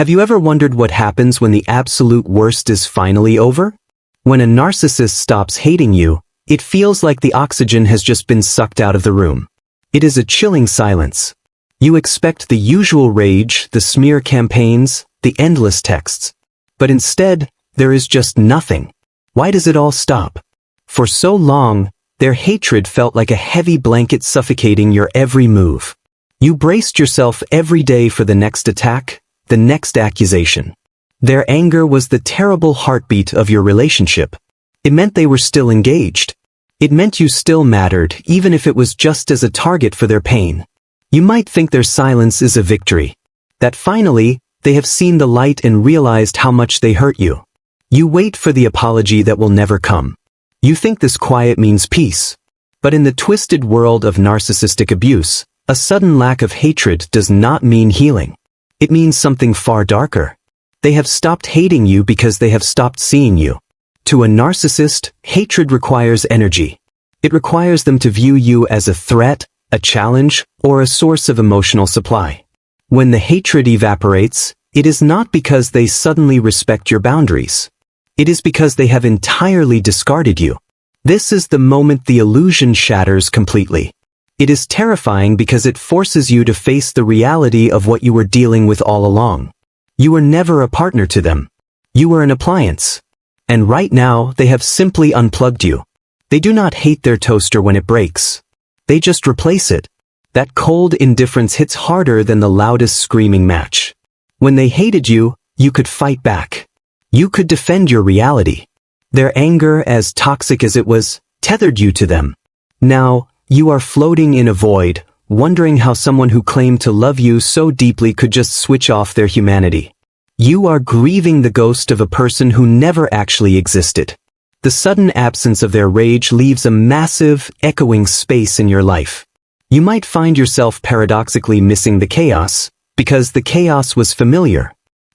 Have you ever wondered what happens when the absolute worst is finally over? When a narcissist stops hating you, it feels like the oxygen has just been sucked out of the room. It is a chilling silence. You expect the usual rage, the smear campaigns, the endless texts. But instead, there is just nothing. Why does it all stop? For so long, their hatred felt like a heavy blanket suffocating your every move. You braced yourself every day for the next attack, the next accusation. Their anger was the terrible heartbeat of your relationship. It meant they were still engaged. It meant you still mattered, even if it was just as a target for their pain. You might think their silence is a victory. That finally, they have seen the light and realized how much they hurt you. You wait for the apology that will never come. You think this quiet means peace. But in the twisted world of narcissistic abuse, a sudden lack of hatred does not mean healing. It means something far darker. They have stopped hating you because they have stopped seeing you. To a narcissist, hatred requires energy. It requires them to view you as a threat, a challenge, or a source of emotional supply. When the hatred evaporates, it is not because they suddenly respect your boundaries. It is because they have entirely discarded you. This is the moment the illusion shatters completely. It is terrifying because it forces you to face the reality of what you were dealing with all along. You were never a partner to them. You were an appliance. And right now, they have simply unplugged you. They do not hate their toaster when it breaks. They just replace it. That cold indifference hits harder than the loudest screaming match. When they hated you, you could fight back. You could defend your reality. Their anger, as toxic as it was, tethered you to them. Now, you are floating in a void, wondering how someone who claimed to love you so deeply could just switch off their humanity. You are grieving the ghost of a person who never actually existed. The sudden absence of their rage leaves a massive, echoing space in your life. You might find yourself paradoxically missing the chaos, because the chaos was familiar.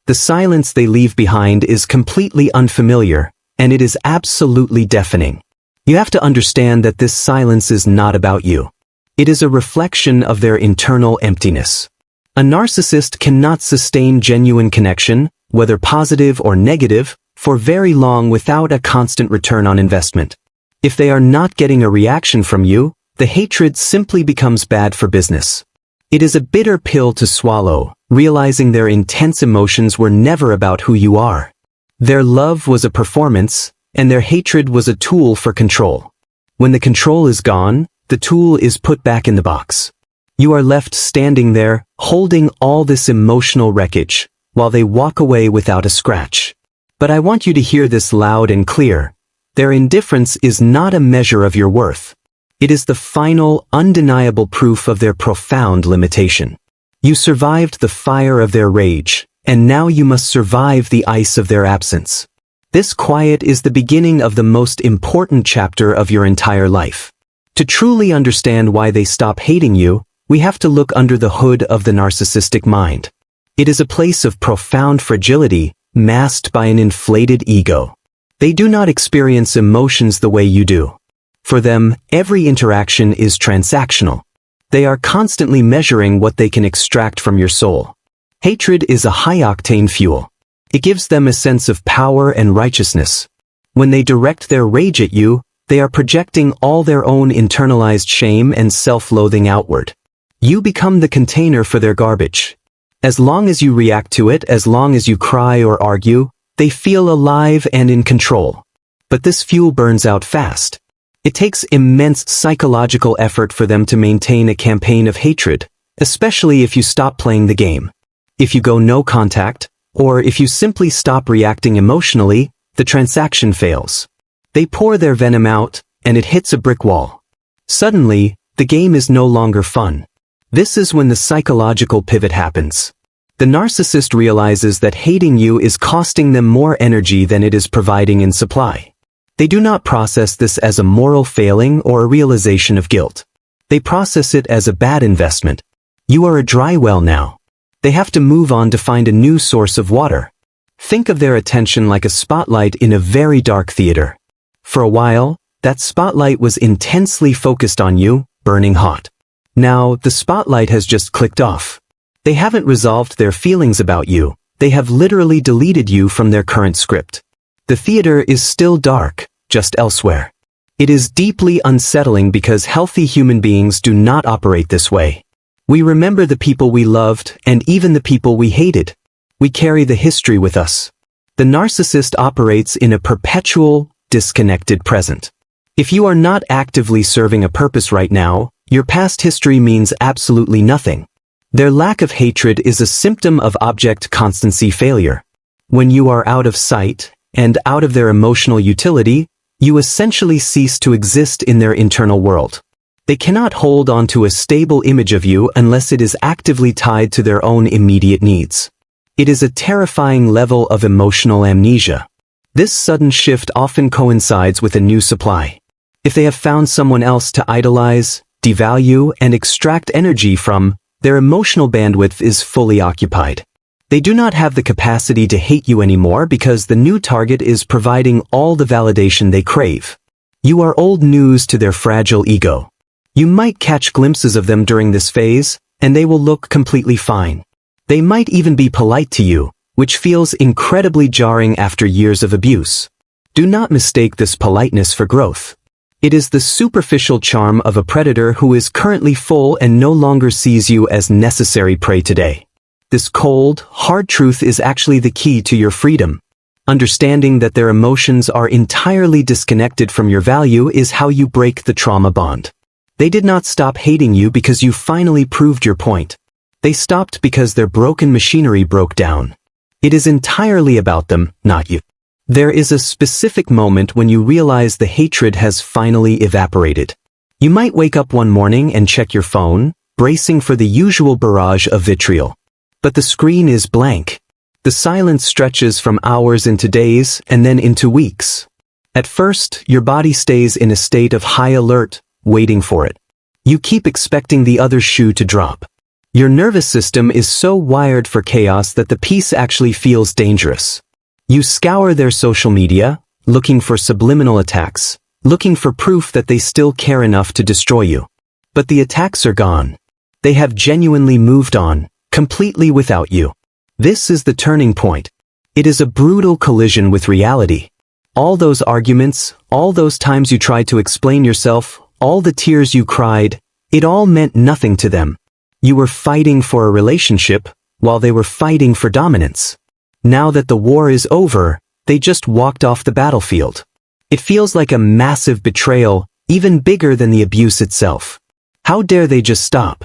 The silence they leave behind is completely unfamiliar, and it is absolutely deafening. You have to understand that this silence is not about you. It is a reflection of their internal emptiness. A narcissist cannot sustain genuine connection, whether positive or negative, for very long without a constant return on investment. If they are not getting a reaction from you, the hatred simply becomes bad for business. It is a bitter pill to swallow, realizing their intense emotions were never about who you are. Their love was a performance, and their hatred was a tool for control. When the control is gone, the tool is put back in the box. You are left standing there, holding all this emotional wreckage, while they walk away without a scratch. But I want you to hear this loud and clear. Their indifference is not a measure of your worth. It is the final, undeniable proof of their profound limitation. You survived the fire of their rage, and now you must survive the ice of their absence. This quiet is the beginning of the most important chapter of your entire life. To truly understand why they stop hating you, we have to look under the hood of the narcissistic mind. It is a place of profound fragility, masked by an inflated ego. They do not experience emotions the way you do. For them, every interaction is transactional. They are constantly measuring what they can extract from your soul. Hatred is a high-octane fuel. It gives them a sense of power and righteousness. When they direct their rage at you, they are projecting all their own internalized shame and self-loathing outward. You become the container for their garbage. As long as you react to it, as long as you cry or argue, they feel alive and in control. But this fuel burns out fast. It takes immense psychological effort for them to maintain a campaign of hatred, especially if you stop playing the game. If you go no contact, or if you simply stop reacting emotionally, the transaction fails. They pour their venom out, and it hits a brick wall. Suddenly, the game is no longer fun. This is when the psychological pivot happens. The narcissist realizes that hating you is costing them more energy than it is providing in supply. They do not process this as a moral failing or a realization of guilt. They process it as a bad investment. You are a dry well now. They have to move on to find a new source of water. Think of their attention like a spotlight in a very dark theater. For a while, that spotlight was intensely focused on you, burning hot. Now, the spotlight has just clicked off. They haven't resolved their feelings about you, they have literally deleted you from their current script. The theater is still dark, just elsewhere. It is deeply unsettling because healthy human beings do not operate this way. We remember the people we loved and even the people we hated. We carry the history with us. The narcissist operates in a perpetual, disconnected present. If you are not actively serving a purpose right now, your past history means absolutely nothing. Their lack of hatred is a symptom of object constancy failure. When you are out of sight and out of their emotional utility, you essentially cease to exist in their internal world. They cannot hold on to a stable image of you unless it is actively tied to their own immediate needs. It is a terrifying level of emotional amnesia. This sudden shift often coincides with a new supply. If they have found someone else to idolize, devalue, and extract energy from, their emotional bandwidth is fully occupied. They do not have the capacity to hate you anymore because the new target is providing all the validation they crave. You are old news to their fragile ego. You might catch glimpses of them during this phase, and they will look completely fine. They might even be polite to you, which feels incredibly jarring after years of abuse. Do not mistake this politeness for growth. It is the superficial charm of a predator who is currently full and no longer sees you as necessary prey today. This cold, hard truth is actually the key to your freedom. Understanding that their emotions are entirely disconnected from your value is how you break the trauma bond. They did not stop hating you because you finally proved your point. They stopped because their broken machinery broke down. It is entirely about them, not you. There is a specific moment when you realize the hatred has finally evaporated. You might wake up one morning and check your phone, bracing for the usual barrage of vitriol. But the screen is blank. The silence stretches from hours into days and then into weeks. At first, your body stays in a state of high alert, waiting for it. You keep expecting the other shoe to drop. Your nervous system is so wired for chaos that the peace actually feels dangerous. You scour their social media, looking for subliminal attacks, looking for proof that they still care enough to destroy you. But the attacks are gone. They have genuinely moved on, completely without you. This is the turning point. It is a brutal collision with reality. All those arguments, all those times you tried to explain yourself, all the tears you cried, it all meant nothing to them. You were fighting for a relationship, while they were fighting for dominance. Now that the war is over, they just walked off the battlefield. It feels like a massive betrayal, even bigger than the abuse itself. How dare they just stop?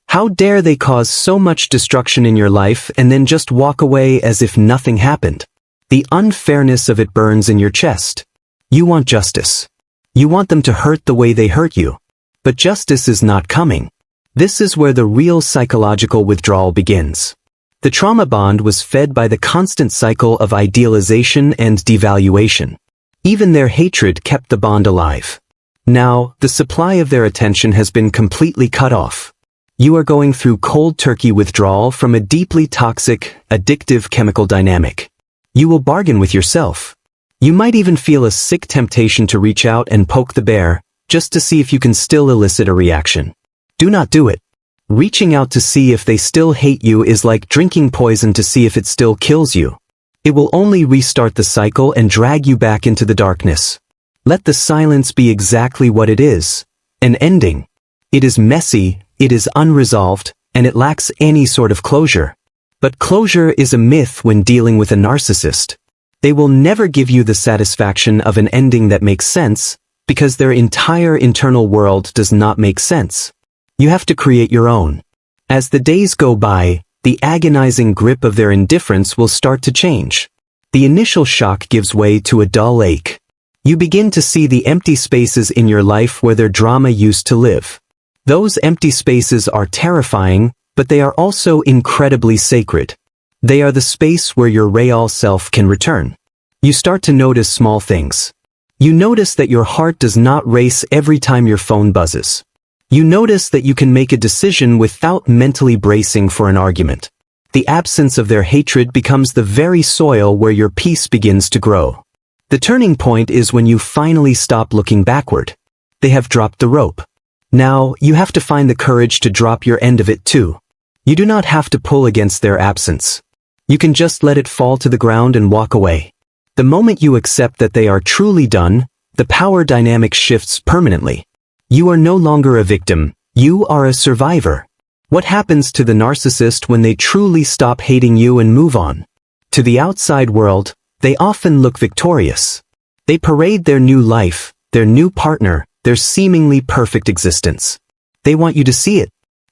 How dare they cause so much destruction in your life and then just walk away as if nothing happened? The unfairness of it burns in your chest. You want justice. You want them to hurt the way they hurt you. But justice is not coming. This is where the real psychological withdrawal begins. The trauma bond was fed by the constant cycle of idealization and devaluation. Even their hatred kept the bond alive. Now, the supply of their attention has been completely cut off. You are going through cold turkey withdrawal from a deeply toxic, addictive chemical dynamic. You will bargain with yourself. You might even feel a sick temptation to reach out and poke the bear, just to see if you can still elicit a reaction. Do not do it. Reaching out to see if they still hate you is like drinking poison to see if it still kills you. It will only restart the cycle and drag you back into the darkness. Let the silence be exactly what it is, an ending. It is messy, it is unresolved, and it lacks any sort of closure. But closure is a myth when dealing with a narcissist. They will never give you the satisfaction of an ending that makes sense, because their entire internal world does not make sense. You have to create your own. As the days go by, the agonizing grip of their indifference will start to change. The initial shock gives way to a dull ache. You begin to see the empty spaces in your life where their drama used to live. Those empty spaces are terrifying, but they are also incredibly sacred. They are the space where your real self can return. You start to notice small things. You notice that your heart does not race every time your phone buzzes. You notice that you can make a decision without mentally bracing for an argument. The absence of their hatred becomes the very soil where your peace begins to grow. The turning point is when you finally stop looking backward. They have dropped the rope. Now, you have to find the courage to drop your end of it too. You do not have to pull against their absence. You can just let it fall to the ground and walk away. The moment you accept that they are truly done, the power dynamic shifts permanently. You are no longer a victim, you are a survivor. What happens to the narcissist when they truly stop hating you and move on? To the outside world, they often look victorious. They parade their new life, their new partner, their seemingly perfect existence. They want you to see it.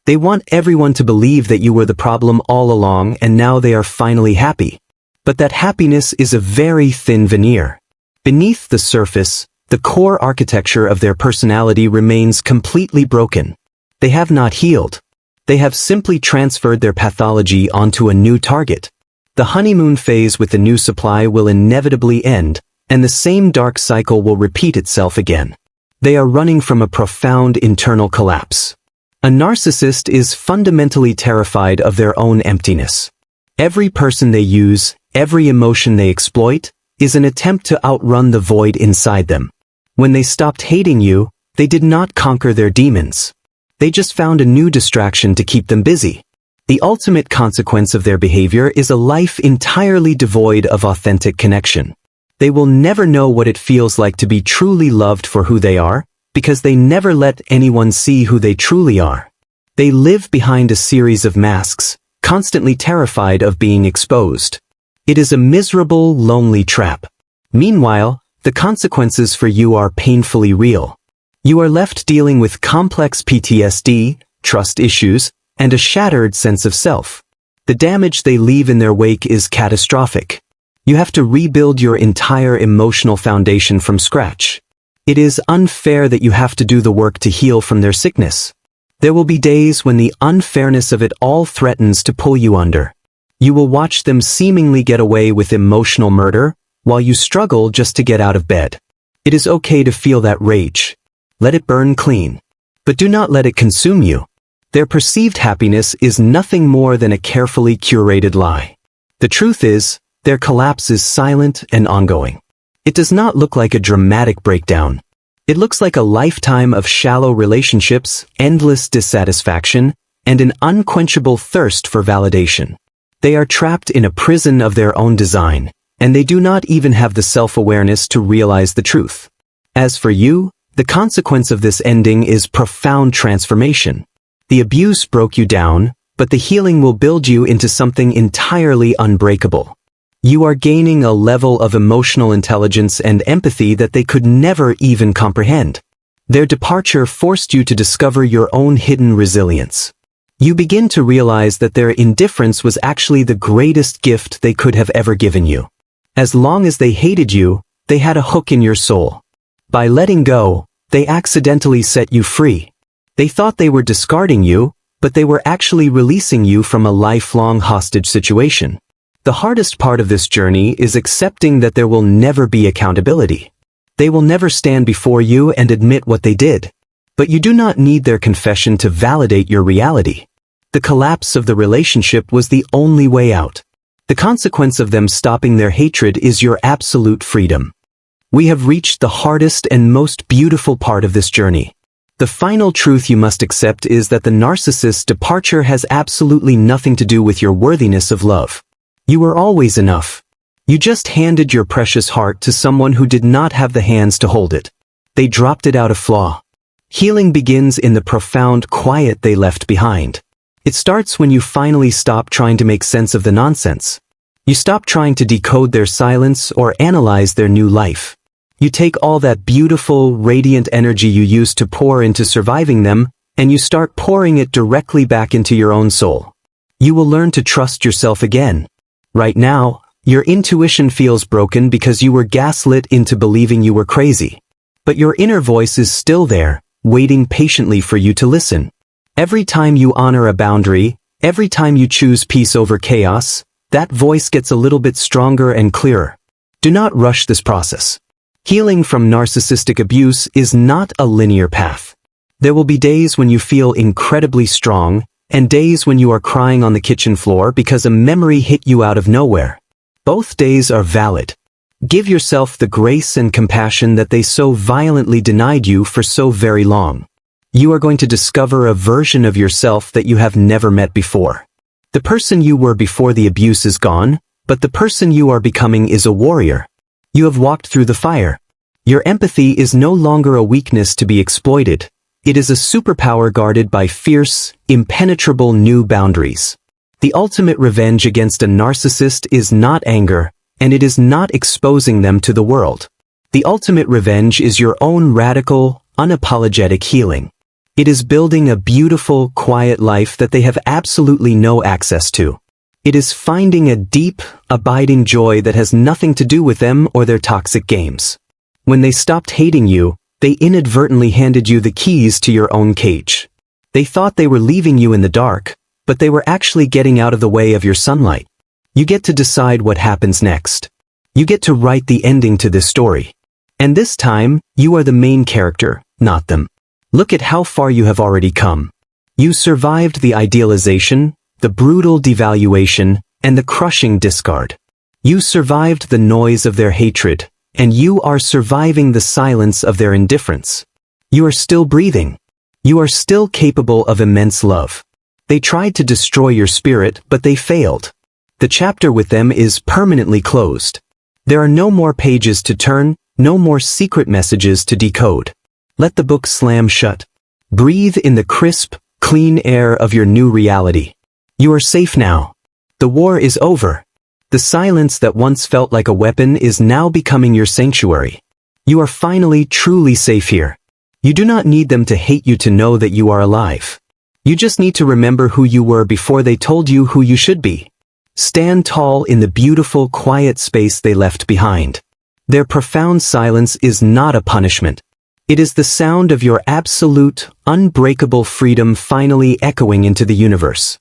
They want everyone to believe that you were the problem all along and now they are finally happy. But that happiness is a very thin veneer. Beneath the surface, the core architecture of their personality remains completely broken. They have not healed. They have simply transferred their pathology onto a new target. The honeymoon phase with the new supply will inevitably end, and the same dark cycle will repeat itself again. They are running from a profound internal collapse. A narcissist is fundamentally terrified of their own emptiness. Every person they use, every emotion they exploit, is an attempt to outrun the void inside them. When they stopped hating you, they did not conquer their demons. They just found a new distraction to keep them busy. The ultimate consequence of their behavior is a life entirely devoid of authentic connection. They will never know what it feels like to be truly loved for who they are, because they never let anyone see who they truly are. They live behind a series of masks, constantly terrified of being exposed. It is a miserable, lonely trap. Meanwhile, the consequences for you are painfully real. You are left dealing with complex PTSD, trust issues, and a shattered sense of self. The damage they leave in their wake is catastrophic. You have to rebuild your entire emotional foundation from scratch. It is unfair that you have to do the work to heal from their sickness. There will be days when the unfairness of it all threatens to pull you under. You will watch them seemingly get away with emotional murder, while you struggle just to get out of bed. It is okay to feel that rage. Let it burn clean. But do not let it consume you. Their perceived happiness is nothing more than a carefully curated lie. The truth is, their collapse is silent and ongoing. It does not look like a dramatic breakdown. It looks like a lifetime of shallow relationships, endless dissatisfaction, and an unquenchable thirst for validation. They are trapped in a prison of their own design, and they do not even have the self-awareness to realize the truth. As for you, the consequence of this ending is profound transformation. The abuse broke you down, but the healing will build you into something entirely unbreakable. You are gaining a level of emotional intelligence and empathy that they could never even comprehend. Their departure forced you to discover your own hidden resilience. You begin to realize that their indifference was actually the greatest gift they could have ever given you. As long as they hated you, they had a hook in your soul. By letting go, they accidentally set you free. They thought they were discarding you, but they were actually releasing you from a lifelong hostage situation. The hardest part of this journey is accepting that there will never be accountability. They will never stand before you and admit what they did. But you do not need their confession to validate your reality. The collapse of the relationship was the only way out. The consequence of them stopping their hatred is your absolute freedom. We have reached the hardest and most beautiful part of this journey. The final truth you must accept is that the narcissist's departure has absolutely nothing to do with your worthiness of love. You were always enough. You just handed your precious heart to someone who did not have the hands to hold it. They dropped it out of flaw. Healing begins in the profound quiet they left behind. It starts when you finally stop trying to make sense of the nonsense. You stop trying to decode their silence or analyze their new life. You take all that beautiful, radiant energy you used to pour into surviving them, and you start pouring it directly back into your own soul. You will learn to trust yourself again. Right now, your intuition feels broken because you were gaslit into believing you were crazy. But your inner voice is still there, waiting patiently for you to listen. Every time you honor a boundary, every time you choose peace over chaos, that voice gets a little bit stronger and clearer. Do not rush this process. Healing from narcissistic abuse is not a linear path. There will be days when you feel incredibly strong, and days when you are crying on the kitchen floor because a memory hit you out of nowhere. Both days are valid. Give yourself the grace and compassion that they so violently denied you for so very long. You are going to discover a version of yourself that you have never met before. The person you were before the abuse is gone, but the person you are becoming is a warrior. You have walked through the fire. Your empathy is no longer a weakness to be exploited. It is a superpower guarded by fierce, impenetrable new boundaries. The ultimate revenge against a narcissist is not anger, and it is not exposing them to the world. The ultimate revenge is your own radical, unapologetic healing. It is building a beautiful, quiet life that they have absolutely no access to. It is finding a deep, abiding joy that has nothing to do with them or their toxic games. When they stopped hating you, they inadvertently handed you the keys to your own cage. They thought they were leaving you in the dark, but they were actually getting out of the way of your sunlight. You get to decide what happens next. You get to write the ending to this story. And this time, you are the main character, not them. Look at how far you have already come. You survived the idealization, the brutal devaluation, and the crushing discard. You survived the noise of their hatred, and you are surviving the silence of their indifference. You are still breathing. You are still capable of immense love. They tried to destroy your spirit, but they failed. The chapter with them is permanently closed. There are no more pages to turn, no more secret messages to decode. Let the book slam shut. Breathe in the crisp, clean air of your new reality. You are safe now. The war is over. The silence that once felt like a weapon is now becoming your sanctuary. You are finally truly safe here. You do not need them to hate you to know that you are alive. You just need to remember who you were before they told you who you should be. Stand tall in the beautiful, quiet space they left behind. Their profound silence is not a punishment. It is the sound of your absolute, unbreakable freedom finally echoing into the universe.